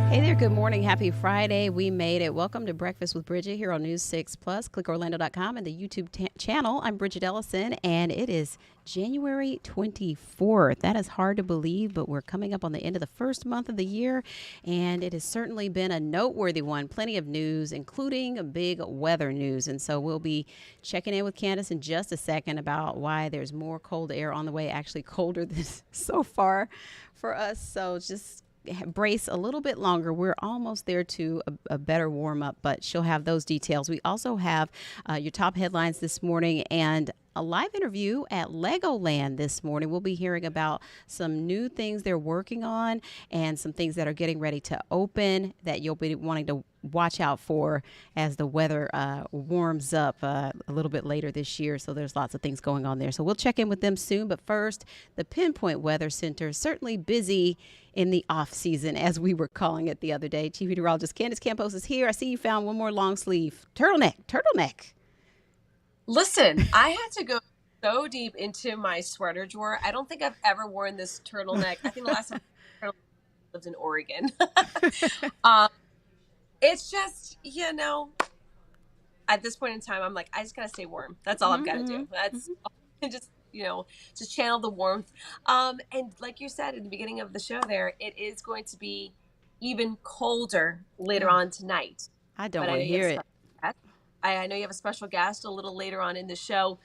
Hey there, good morning. Happy Friday. We made it. Welcome to Breakfast with Bridgett here on News 6 Plus. Click Orlando.com and the YouTube channel. I'm Bridgett Ellison, and it is January 24th. That is hard to believe, but we're coming up on the end of the first month of the year, and it has certainly been a noteworthy one. Plenty of news, including a big weather news. And so we'll be checking in with Candace in just a second about why there's more cold air on the way, actually colder than so far for us. So just brace a little bit longer. We're almost there to a better warm up, but she'll have those details. We also have your top headlines this morning and a live interview at Legoland this morning. We'll be hearing about some new things they're working on and some things that are getting ready to open that you'll be wanting to watch out for as the weather warms up a little bit later this year. So there's lots of things going on there. So we'll check in with them soon. But first, the Pinpoint Weather Center is certainly busy in the off season, as we were calling it the other day. Chief Meteorologist Candace Campos is here. I see you found one more long sleeve turtleneck. Listen, I had to go so deep into my sweater drawer. I don't think I've ever worn this turtleneck. I think the last time I lived in Oregon. um, it's just, at this point in time, I'm like, I just got to stay warm. That's all I've got to do. That's just channel the warmth. And like you said in the beginning of the show there, it is going to be even colder later on tonight. I don't want to hear it. I know you have a special guest a little later on in the show.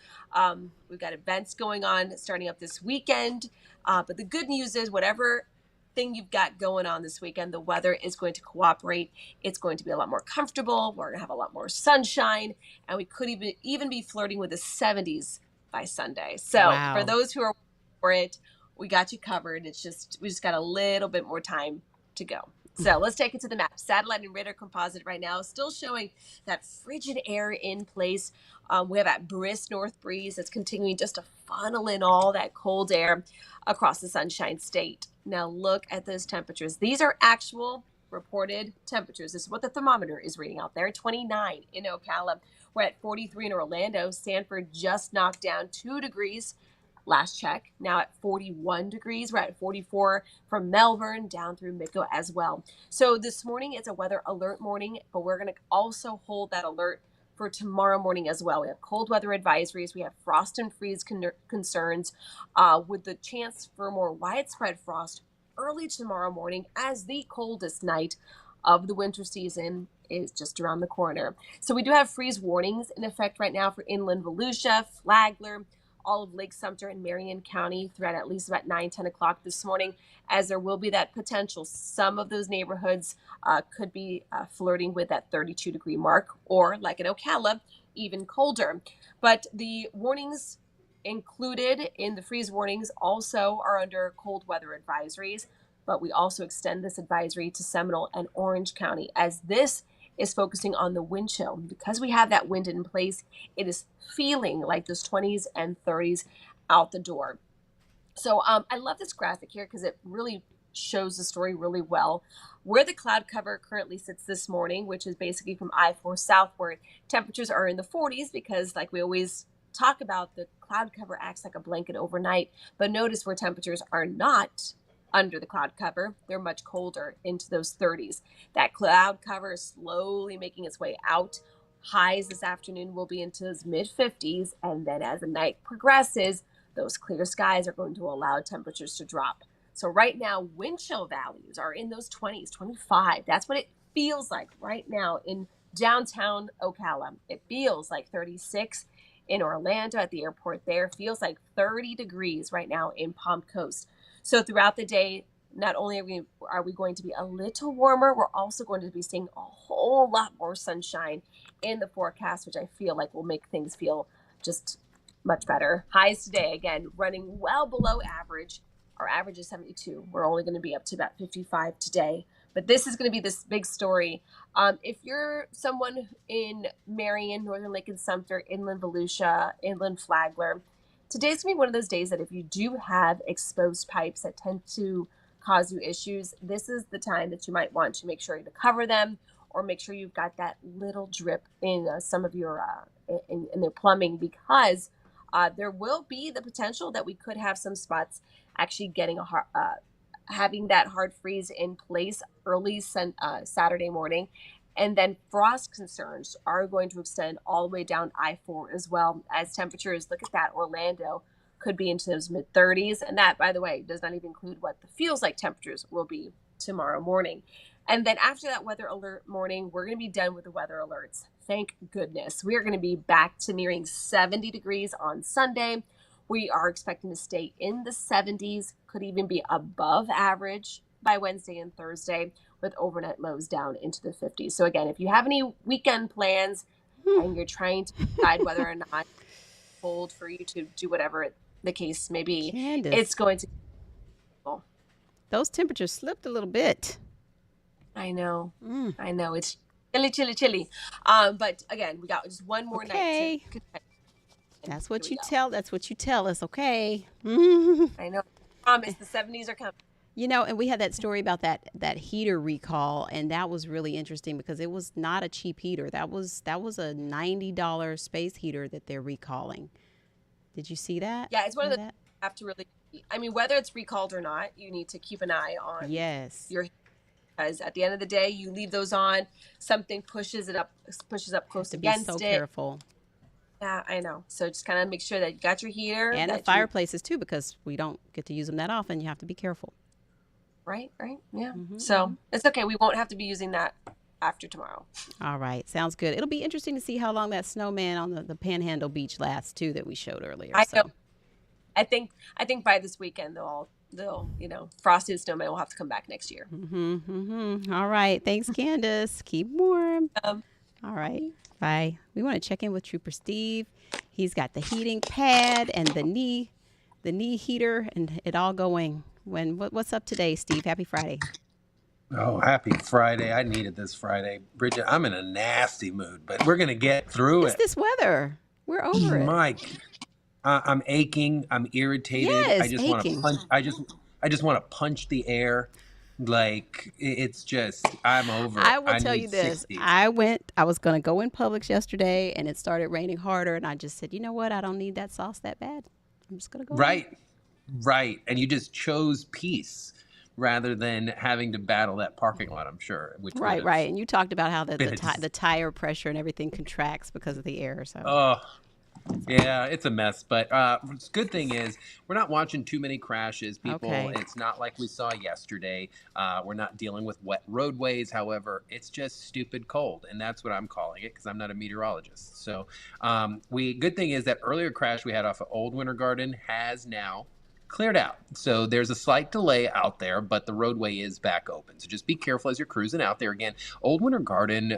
We've got events going on starting up this weekend. But the good news is whatever thing you've got going on this weekend, the weather is going to cooperate. It's going to be a lot more comfortable. We're going to have a lot more sunshine. And we could even be flirting with the 70s by Sunday. So For those who are for it, we got you covered. We just got a little bit more time to go. So let's take it to the map. Satellite and radar composite right now still showing that frigid air in place. We have that brisk north breeze that's continuing just to funnel in all that cold air across the Sunshine State. Now look at those temperatures. These are actual reported temperatures. This is what the thermometer is reading out there. 29 in Ocala. We're at 43 in Orlando. Sanford just knocked down 2 degrees. Last check, now at 41 degrees. We're at 44 from Melbourne down through Midco as well. So this morning it's a weather alert morning, but we're going to also hold that alert for tomorrow morning as well. We have cold weather advisories. We have frost and freeze concerns with the chance for more widespread frost early tomorrow morning as the coldest night of the winter season is just around the corner. So we do have freeze warnings in effect right now for inland Volusia, Flagler, all of Lake Sumter and Marion County throughout at least about 9-10 o'clock this morning, as there will be that potential. Some of those neighborhoods could be flirting with that 32-degree mark, or like in Ocala, even colder. But the warnings included in the freeze warnings also are under cold weather advisories, but we also extend this advisory to Seminole and Orange County, as this is focusing on the wind chill. Because we have that wind in place, it is feeling like those 20s and 30s out the door. So I love this graphic here because it really shows the story really well. Where the cloud cover currently sits this morning, which is basically from I-4 southward, temperatures are in the 40s because, like we always talk about, the cloud cover acts like a blanket overnight. But notice where temperatures are not under the cloud cover, they're much colder, into those 30s. That cloud cover is slowly making its way out. Highs this afternoon will be into those mid-50s, and then as the night progresses, those clear skies are going to allow temperatures to drop. So right now, wind chill values are in those 20s, 25. That's what it feels like right now in downtown Ocala. It feels like 36 in Orlando at the airport there. Feels like 30 degrees right now in Palm Coast. So throughout the day, not only are we going to be a little warmer, we're also going to be seeing a whole lot more sunshine in the forecast, which I feel like will make things feel just much better. Highs today, again, running well below average. Our average is 72. We're only going to be up to about 55 today. But this is going to be this big story. If you're someone in Marion, Northern Lake and Sumter, inland Volusia, inland Flagler, today's going to be one of those days that if you do have exposed pipes that tend to cause you issues, this is the time that you might want to make sure to cover them, or make sure you've got that little drip in some of your in their plumbing, because there will be the potential that we could have some spots actually getting having that hard freeze in place early Saturday morning. And then frost concerns are going to extend all the way down I-4 as well, as temperatures, look at that, Orlando could be into those mid 30s. And that, by the way, does not even include what the feels like temperatures will be tomorrow morning. And then after that weather alert morning, we're going to be done with the weather alerts. Thank goodness. We are going to be back to nearing 70 degrees on Sunday. We are expecting to stay in the 70s, could even be above average by Wednesday and Thursday, with overnight lows down into the 50s. So again, if you have any weekend plans and you're trying to decide whether or not it's cold for you to do whatever the case may be, Candace, it's going to be cool. those temperatures slipped a little bit. I know. I know. It's chilly. But again, we got just one more night to That's what you tell us, okay? I know. I promise the 70s are coming. You know, and we had that story about that heater recall, and that was really interesting because it was not a cheap heater. That was a $90 space heater that they're recalling. Did you see that? Yeah, it's one of the that? You have to really. I mean, whether it's recalled or not, you need to keep an eye on your. Because at the end of the day, you leave those on, something pushes up close against it. Be so careful. Yeah, I know. So just kind of make sure that you got your heater. And the fireplaces too, because we don't get to use them that often. You have to be careful. Right. Yeah. So it's okay. We won't have to be using that after tomorrow. All right. Sounds good. It'll be interesting to see how long that snowman on the Panhandle Beach lasts too, that we showed earlier. I know. I think by this weekend they'll frosted snowman will have to come back next year. All right. Thanks, Candace. Keep warm. All right. Bye. We want to check in with Trooper Steve. He's got the heating pad and the knee heater and it all going. What's up today, Steve? Happy Friday. Oh, happy Friday. I needed this Friday. Bridgett, I'm in a nasty mood, but we're going to get through It's this weather. We're over it. Mike, I'm aching. I'm irritated. Yes, I just want to punch. I just want to punch the air. Like, it's just, I'm over it. I will tell you this. 60. I was going to go in Publix yesterday and it started raining harder. And I just said, you know what? I don't need that sauce that bad. I'm just going to go. Right. And you just chose peace rather than having to battle that parking lot, I'm sure. Right. And you talked about how the tire pressure and everything contracts because of the air. So. Oh, yeah, it's a mess. But the good thing is we're not watching too many crashes, people. Okay. It's not like we saw yesterday. We're not dealing with wet roadways. However, it's just stupid cold. And that's what I'm calling it because I'm not a meteorologist. So good thing is that earlier crash we had off of Old Winter Garden has now cleared out. So there's a slight delay out there, but the roadway is back open. So just be careful as you're cruising out there. Again, Old Winter Garden,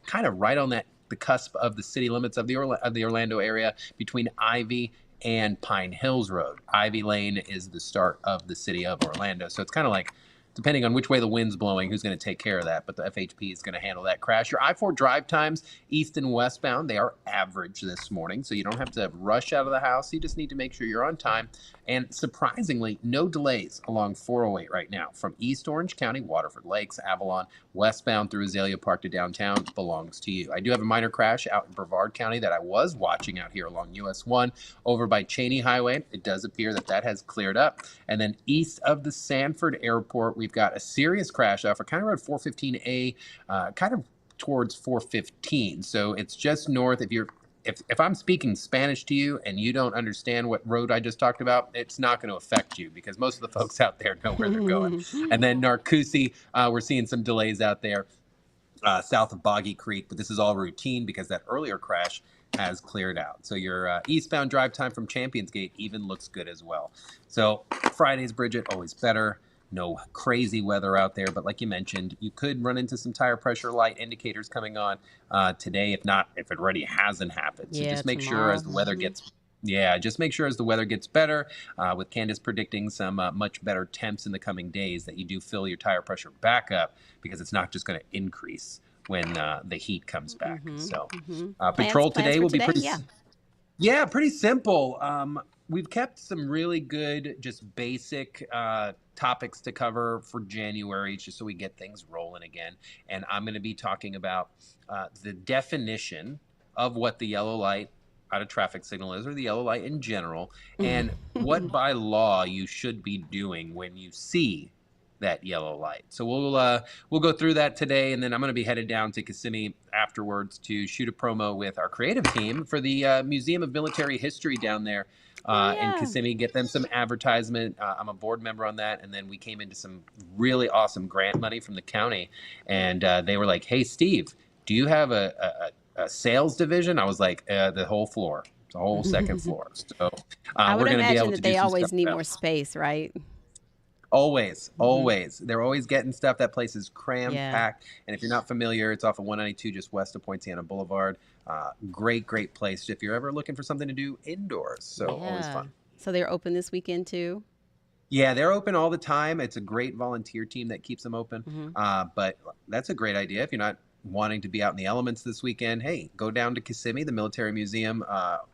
kind of right on the cusp of the city limits of the Orlando area between Ivy and Pine Hills Road. Ivy Lane is the start of the city of Orlando. So it's kind of like, depending on which way the wind's blowing, who's going to take care of that. But the FHP is going to handle that crash. Your I-4 drive times, east and westbound, they are average this morning. So you don't have to rush out of the house. You just need to make sure you're on time. And surprisingly, no delays along 408 right now. From East Orange County, Waterford Lakes, Avalon, westbound through Azalea Park to downtown belongs to you. I do have a minor crash out in Brevard County that I was watching out here along US 1 over by Cheney Highway. It does appear that has cleared up. And then east of the Sanford Airport, we've got a serious crash off of County Road 415A, kind of towards 415. So it's just north. If I'm speaking Spanish to you and you don't understand what road I just talked about, it's not going to affect you because most of the folks out there know where they're going. And then Narcoossee, we're seeing some delays out there south of Boggy Creek, but this is all routine because that earlier crash has cleared out. So your eastbound drive time from Champions Gate even looks good as well. So Fridays, Bridgett, always better. No crazy weather out there, but like you mentioned, you could run into some tire pressure light indicators coming on today, if it already hasn't happened. So just make sure as the weather gets better, with Candace predicting some much better temps in the coming days, that you do fill your tire pressure back up because it's not just going to increase when the heat comes back. So patrol today will be pretty pretty simple. We've kept some really good, just basic topics to cover for January, just so we get things rolling again. And I'm going to be talking about the definition of what the yellow light out of traffic signal is, or the yellow light in general, and what by law you should be doing when you see that yellow light. So we'll go through that today, and then I'm going to be headed down to Kissimmee afterwards to shoot a promo with our creative team for the Museum of Military History down there in Kissimmee. Get them some advertisement. I'm a board member on that, and then we came into some really awesome grant money from the county, and they were like, "Hey, Steve, do you have a sales division?" I was like, "The whole floor." The whole second floor. So I would we're going to be imagine able that to do they some always stuff need about more it. space, right? Always. They're always getting stuff. That place is crammed, Yeah. packed. And if you're not familiar, it's off of 192 just west of Poinciana Boulevard. Great place if you're ever looking for something to do indoors. So always fun. So they're open this weekend too? Yeah, they're open all the time. It's a great volunteer team that keeps them open. But that's a great idea. If you're not wanting to be out in the elements this weekend, hey, go down to Kissimmee, the Military Museum.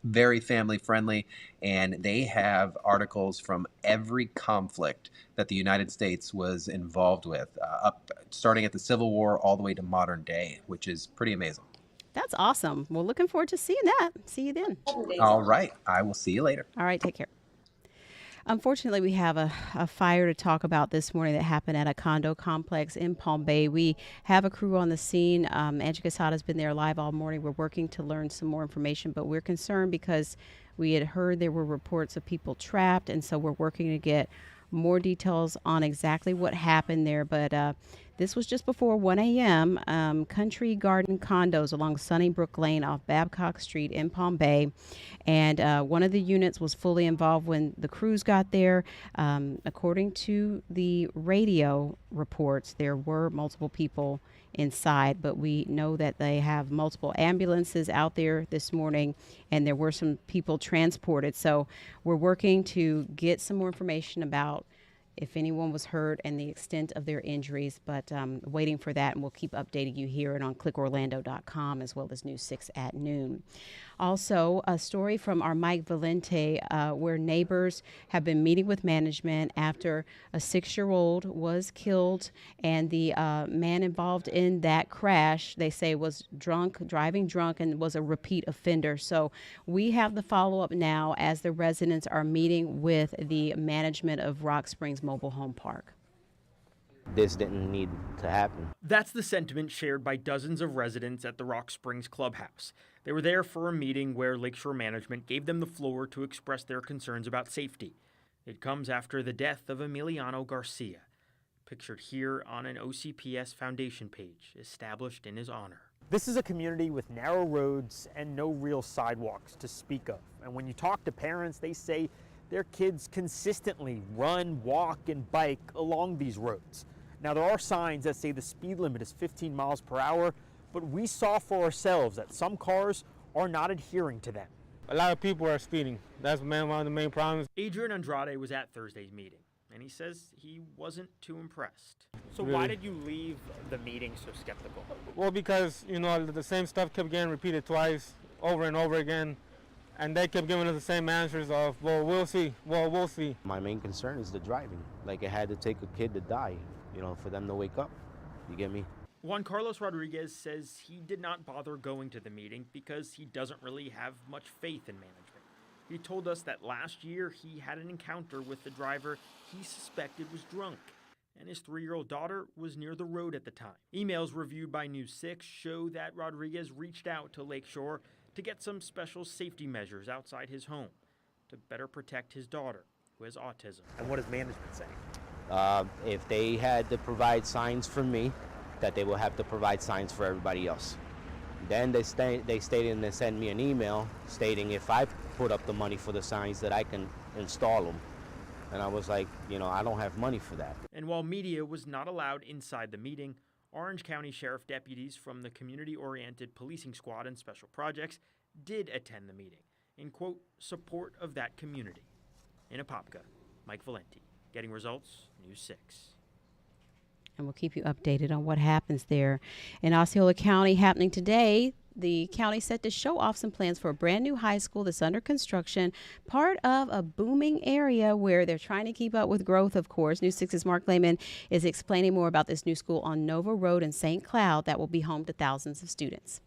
Very family friendly, and they have articles from every conflict that the United States was involved with, up starting at the Civil War all the way to modern day, which is pretty amazing. That's awesome. Well, looking forward to seeing that. See you then. All right. I will see you later. All right. Take care. Unfortunately, we have a fire to talk about this morning that happened at a condo complex in Palm Bay. We have a crew on the scene. Angie Casada's been there live all morning. We're working to learn some more information, but we're concerned because we had heard there were reports of people trapped, and so we're working to get more details on exactly what happened there. But this was just before 1 a.m. Country Garden Condos along Sunnybrook Lane off Babcock Street in Palm Bay. And one of the units was fully involved when the crews got there. According to the radio reports, there were multiple people inside, but we know that they have multiple ambulances out there this morning, and there were some people transported. So we're working to get some more information about if anyone was hurt and the extent of their injuries, but waiting for that, and we'll keep updating you here and on clickorlando.com as well as News 6 at noon. Also, a story from our Mike Valente where neighbors have been meeting with management after a 6-year-old was killed, and the man involved in that crash, they say, was driving drunk, and was a repeat offender. So we have the follow-up now as the residents are meeting with the management of Rock Springs Mobile Home Park. This didn't need to happen. That's the sentiment shared by dozens of residents at the Rock Springs Clubhouse. They were there for a meeting where Lakeshore Management gave them the floor to express their concerns about safety. It comes after the death of Emiliano Garcia, pictured here on an OCPS Foundation page established in his honor. This is a community with narrow roads and no real sidewalks to speak of. And when you talk to parents, they say their kids consistently run, walk, and bike along these roads. Now, there are signs that say the speed limit is 15 miles per hour, but we saw for ourselves that some cars are not adhering to them. A lot of people are speeding. That's one of the main problems. Adrian Andrade was at Thursday's meeting, and he says he wasn't too impressed. So Really? why did you leave the meeting so skeptical? Well, because, the same stuff kept getting repeated twice, over and over again. And they kept giving us the same answers of, well, we'll see. My main concern is the driving. Like, it had to take a kid to die, for them to wake up. You get me? Juan Carlos Rodriguez says he did not bother going to the meeting because he doesn't really have much faith in management. He told us that last year he had an encounter with the driver he suspected was drunk, and his 3-year-old daughter was near the road at the time. Emails reviewed by News 6 show that Rodriguez reached out to Lakeshore to get some special safety measures outside his home to better protect his daughter, who has autism. And what is management saying? If they had to provide signs for me, that they will have to provide signs for everybody else. Then they stated and they sent me an email stating if I put up the money for the signs that I can install them. And I was like, I don't have money for that. And while media was not allowed inside the meeting, Orange County Sheriff deputies from the Community-Oriented Policing Squad and Special Projects did attend the meeting in, quote, support of that community. In Apopka, Mike Valenti, Getting Results, News 6. And we'll keep you updated on what happens there. In Osceola County, happening today, the county set to show off some plans for a brand new high school that's under construction, part of a booming area where they're trying to keep up with growth, of course. News 6's Mark Lehman is explaining more about this new school on Nova Road in St. Cloud that will be home to thousands of students.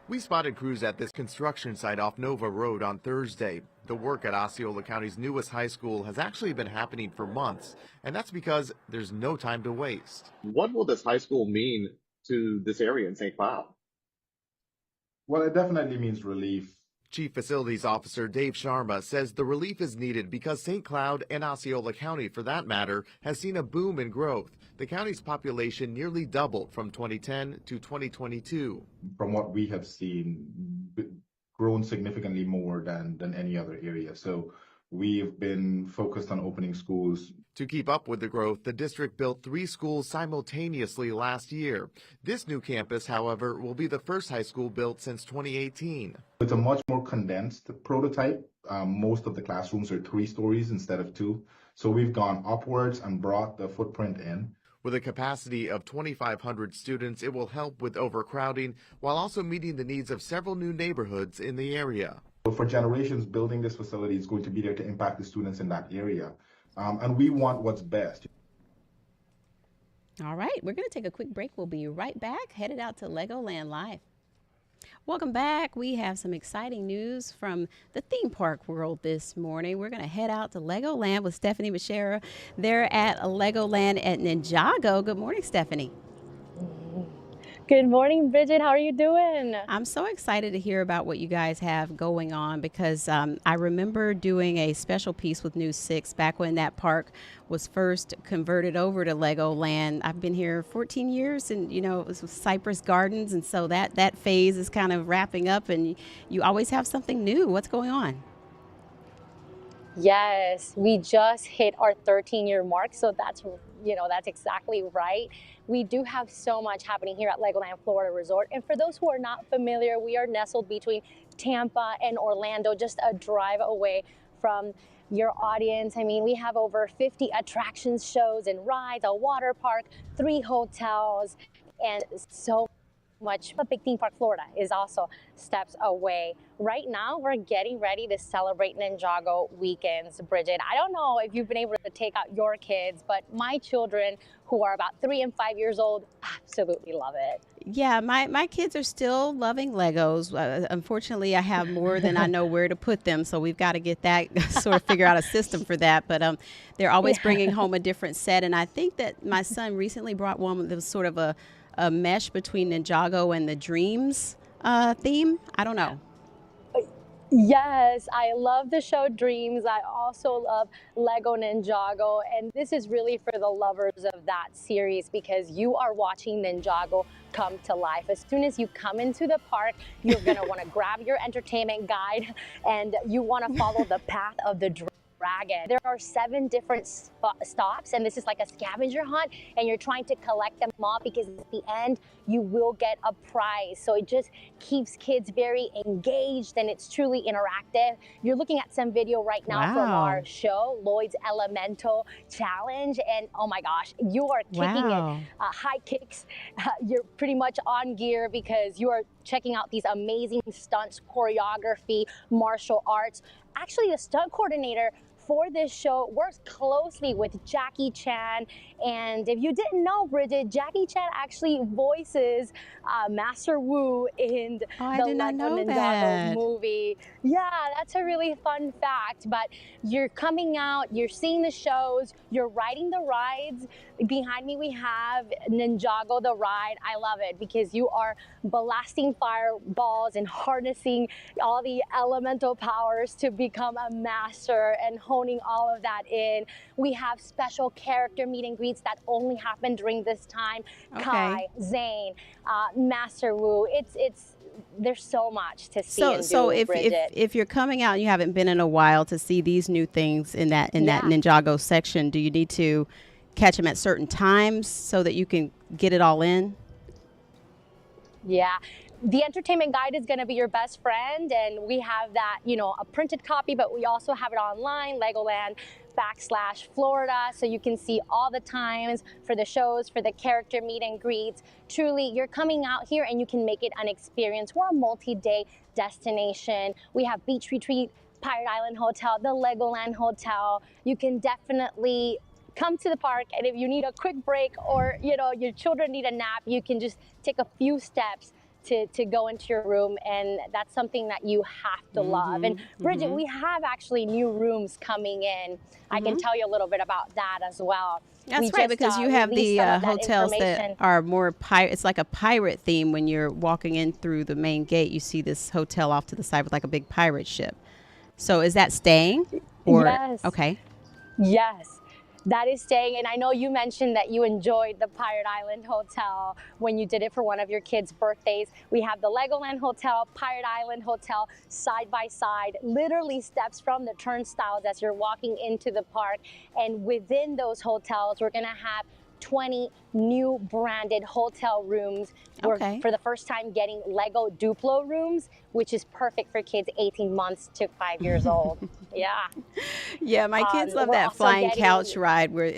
We spotted crews at this construction site off Nova Road on Thursday. The work at Osceola County's newest high school has actually been happening for months, and that's because there's no time to waste. What will this high school mean to this area in St. Cloud? Well, it definitely means relief. Chief Facilities Officer Dave Sharma says the relief is needed because St. Cloud and Osceola County, for that matter, has seen a boom in growth. The county's population nearly doubled from 2010 to 2022. From what we have seen, grown significantly more than any other area. So we've been focused on opening schools. To keep up with the growth, the district built 3 schools simultaneously last year. This new campus, however, will be the first high school built since 2018. It's a much more condensed prototype. Most of the classrooms are 3 stories instead of 2. So we've gone upwards and brought the footprint in. With a capacity of 2,500 students, it will help with overcrowding while also meeting the needs of several new neighborhoods in the area. For generations, building this facility is going to be there to impact the students in that area. And we want what's best. All right, we're going to take a quick break. We'll be right back, headed out to Legoland Live. Welcome back. We have some exciting news from the theme park world this morning. We're going to head out to Legoland with Stephanie Machera. They're at Legoland at Ninjago. Good morning, Stephanie. Good morning, Bridget. How are you doing? I'm so excited to hear about what you guys have going on because I remember doing a special piece with News 6 back when that park was first converted over to Legoland. I've been here 14 years and, you know, it was with Cypress Gardens. And so that phase is kind of wrapping up and you always have something new. What's going on? Yes, we just hit our 13-year mark. So that's exactly right. We do have so much happening here at Legoland Florida Resort. And for those who are not familiar, we are nestled between Tampa and Orlando, just a drive away from your audience. I mean, we have over 50 attractions, shows, and rides, a water park, 3 hotels, and so much. A big theme park Florida is also steps away. Right now, we're getting ready to celebrate Ninjago Weekends, Bridget. I don't know if you've been able to take out your kids, but my children, who are about 3 and 5 years old, absolutely love it. Yeah, my kids are still loving Legos. Unfortunately, I have more than I know where to put them, so we've got to get that, sort of figure out a system for that. But they're always bringing home a different set, and I think that my son recently brought one that was sort of a mesh between Ninjago and the Dreams theme. I don't know. Yes, I love the show Dreams. I also love Lego Ninjago. And this is really for the lovers of that series because you are watching Ninjago come to life. As soon as you come into the park, you're going to want to grab your entertainment guide and you want to follow the path of the dragon. There are 7 different stops, and this is like a scavenger hunt, and you're trying to collect them all because at the end you will get a prize. So it just keeps kids very engaged, and it's truly interactive. You're looking at some video right now from our show, Lloyd's Elemental Challenge, and oh my gosh, you are kicking it. High kicks. You're pretty much on gear because you are checking out these amazing stunts, choreography, martial arts. Actually, the stunt coordinator for this show works closely with Jackie Chan. And if you didn't know, Bridget, Jackie Chan actually voices Master Wu in the Lego Ninjago movie. Yeah, that's a really fun fact. But you're coming out, you're seeing the shows, you're riding the rides. Behind me, we have Ninjago the ride. I love it because you are blasting fireballs and harnessing all the elemental powers to become a master and honing all of that in. We have special character meet and greets that only happen during this time. Kai, Zane, Master Wu. There's so much to see and do, so Bridget. if you're coming out and you haven't been in a while to see these new things in that Ninjago section, do you need to catch them at certain times so that you can get it all in? Yeah. The entertainment guide is going to be your best friend, and we have that, a printed copy, but we also have it online, Legoland/Florida, so you can see all the times for the shows, for the character meet and greets. Truly, you're coming out here and you can make it an experience. We're a multi-day destination. We have Beach Retreat, Pirate Island Hotel, the Legoland Hotel. You can definitely come to the park, and if you need a quick break or your children need a nap, you can just take a few steps to go into your room, and that's something that you have to love. And Bridgett, we have actually new rooms coming in. I can tell you a little bit about that as well. That's right, because you have the hotels that are more it's like a pirate theme. When you're walking in through the main gate, you see this hotel off to the side with like a big pirate ship. So is that staying? Or, yes. Okay. Yes, that is staying. And I know you mentioned that you enjoyed the Pirate Island Hotel when you did it for one of your kids' birthdays. We have the Legoland Hotel, Pirate Island Hotel, side by side, literally steps from the turnstiles as you're walking into the park. And within those hotels, we're going to have 20 new branded hotel rooms. We're for the first time getting Lego Duplo rooms, which is perfect for kids 18 months to 5 years old. Yeah. Yeah, my kids love that flying couch ride where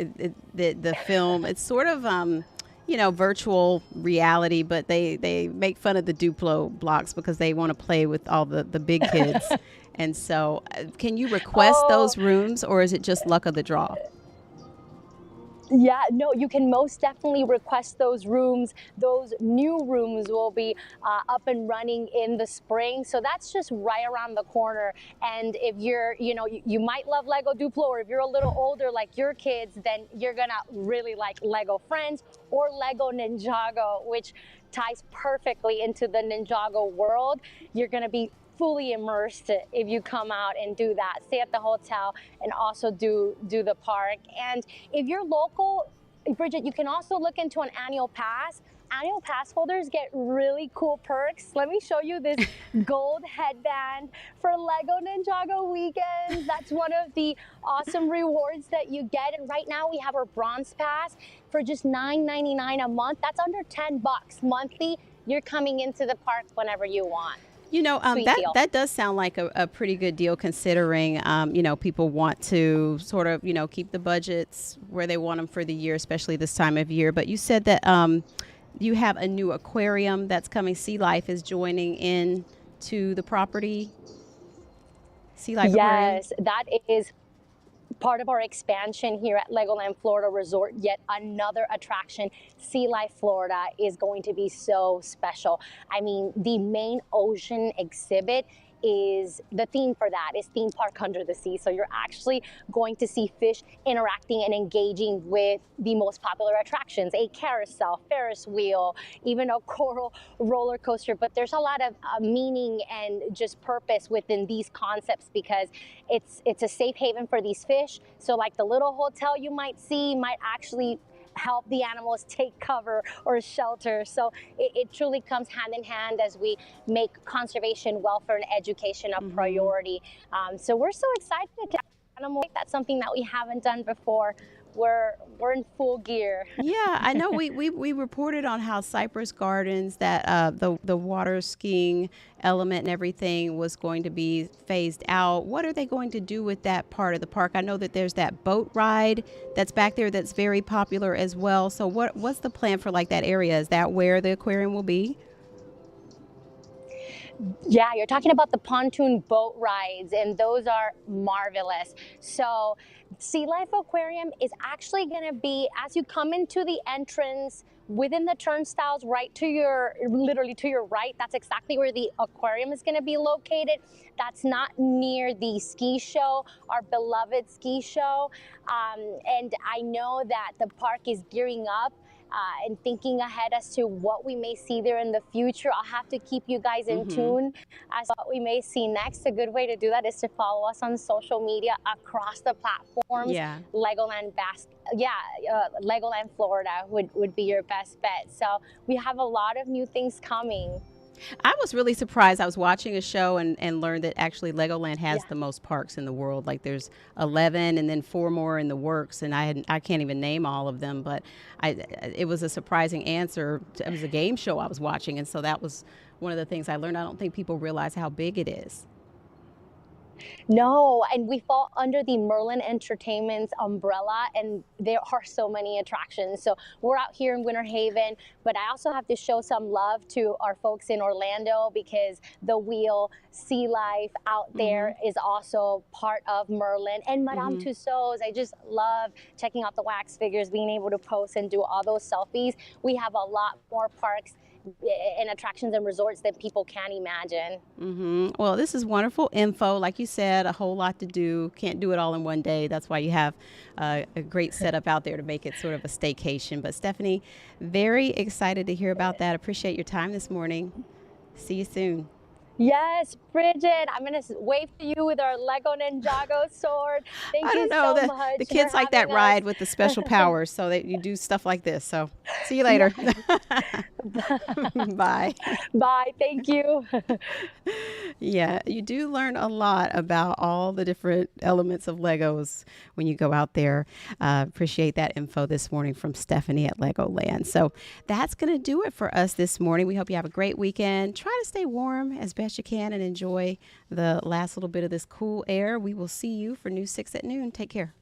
the film, it's sort of, you know, virtual reality, but they make fun of the Duplo blocks because they want to play with all the big kids. And so can you request those rooms, or is it just luck of the draw? Yeah, no, you can most definitely request those rooms. Those new rooms will be up and running in the spring. So that's just right around the corner. And if you're, you know, you might love Lego Duplo, or if you're a little older like your kids, then you're going to really like Lego Friends or Lego Ninjago, which ties perfectly into the Ninjago world. You're going to be fully immersed if you come out and do that. Stay at the hotel and also do the park. And if you're local, Bridgett, you can also look into an annual pass. Annual pass holders get really cool perks. Let me show you this gold headband for Lego Ninjago Weekends. That's one of the awesome rewards that you get. And right now we have our bronze pass for just $9.99 a month. That's under $10 monthly. You're coming into the park whenever you want. You know, that does sound like a pretty good deal, considering, you know, people want to sort of, you know, keep the budgets where they want them for the year, especially this time of year. But you said that you have a new aquarium that's coming. Sea Life is joining in to the property. Sea Life Aquarium? Yes, that is part of our expansion here at Legoland Florida Resort. Yet another attraction. Sea Life Florida is going to be so special. I mean, the main ocean exhibit is the theme for that is Theme Park Under the Sea. So you're actually going to see fish interacting and engaging with the most popular attractions, a carousel, Ferris wheel, even a coral roller coaster. But there's a lot of meaning and just purpose within these concepts, because it's a safe haven for these fish. So like the little hotel you might see might actually help the animals take cover or shelter. So it truly comes hand in hand as we make conservation, welfare, and education a priority. So we're so excited to have animals. That's something that we haven't done before. We're in full gear. Yeah, I know. We reported on how Cypress Gardens, that the water skiing element and everything was going to be phased out. What are they going to do with that part of the park? I know that there's that boat ride that's back there that's very popular as well. So what's the plan for like that area? Is that where the aquarium will be? Yeah, you're talking about the pontoon boat rides, and those are marvelous. So Sea Life Aquarium is actually going to be, as you come into the entrance within the turnstiles, literally to your right, that's exactly where the aquarium is going to be located. That's not near the ski show, our beloved ski show. And I know that the park is gearing up and thinking ahead as to what we may see there in the future. I'll have to keep you guys in tune as to what we may see next. A good way to do that is to follow us on social media across the platforms. Yeah. Legoland Legoland Florida would be your best bet. So we have a lot of new things coming. I was really surprised. I was watching a show and learned that actually Legoland has the most parks in the world. Like there's 11 and then 4 more in the works, and I can't even name all of them. But it was a surprising answer. It was a game show I was watching, and so that was one of the things I learned. I don't think people realize how big it is. No, and we fall under the Merlin Entertainment's umbrella, and there are so many attractions. So we're out here in Winter Haven, but I also have to show some love to our folks in Orlando, because the Wheel, Sea Life out there is also part of Merlin, and Madame Tussauds. I just love checking out the wax figures, being able to post and do all those selfies. We have a lot more parks and attractions and resorts that people can't imagine. Well, this is wonderful info. Like you said, a whole lot to do. Can't do it all in one day. That's why you have a great setup out there to make it sort of a staycation. But Stephanie, very excited to hear about that. Appreciate your time this morning. See you soon. Yes, Bridgett, I'm going to wave to you with our Lego Ninjago sword. Thank I you don't know. so much. The kids like that having ride us. with the special powers, so that you do stuff like this. So see you later. Bye. Bye. Thank you. Yeah, you do learn a lot about all the different elements of Legos when you go out there. Appreciate that info this morning from Stephanie at Legoland. So that's going to do it for us this morning. We hope you have a great weekend. Try to stay warm as best you can and enjoy the last little bit of this cool air. We will see you for News 6 at noon. Take care.